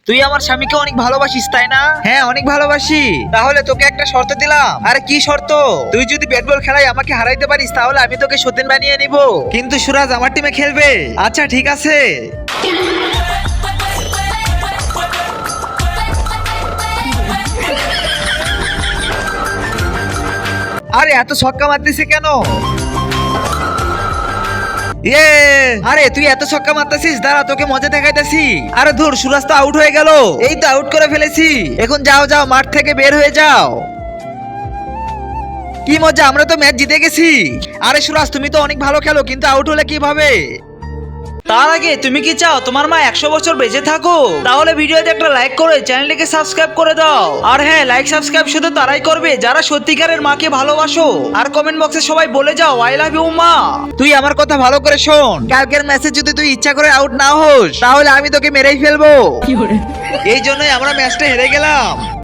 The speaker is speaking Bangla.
তুই আমার স্বামীকে অনেক ভালোবাসিস তাই না? হ্যাঁ অনেক ভালোবাসি। তাহলে তোকে একটা শর্ত দিলাম। আরে কি শর্ত? তুই যদি ব্যাট বল খেলায় আমাকে হারাইতে পারিস তাহলে আমি তোকে সতীন বানিয়ে নিব। কিন্তু সুরাজ আমার টিমে খেলবে। আচ্ছা ঠিক আছে। আরে এত ছক্কা মারতেছে কেন? ইয়ে, আরে তুই এত ছক্কা মারতেছিস, দাঁড়া তোকে মজা দেখাইতেছি। আরে ধুর, সুরাজ তো আউট হয়ে গেল। এই তো আউট করে ফেলেছি। এখন যাও যাও, মাঠ থেকে বের হয়ে যাও। কি মজা, আমরা তো ম্যাচ জিতে গেছি। আরে সুরাজ তুমি তো অনেক ভালো খেলো, কিন্তু আউট হলে কিভাবে? তার আগে তুমি কি চাও তোমার মা 100 বছর বেঁচে থাকো? তাহলে ভিডিওতে একটা লাইক করে চ্যানেলটিকে সাবস্ক্রাইব করে দাও। আর হ্যাঁ, লাইক সাবস্ক্রাইব শুধু তারাই করবে যারা সত্যিকারের মাকে ভালোবাসো। আর কমেন্ট বক্সে সবাই বলে যাও আই লাভ ইউ মা। তুই আমার কথা ভালো করে শোন, কালকের ম্যাচে যদি তুই ইচ্ছা করে আউট না হোস তাহলে আমি তোকে মেরেই ফেলবো। এই জন্যই আমরা ম্যাচটা হেরে গেলাম।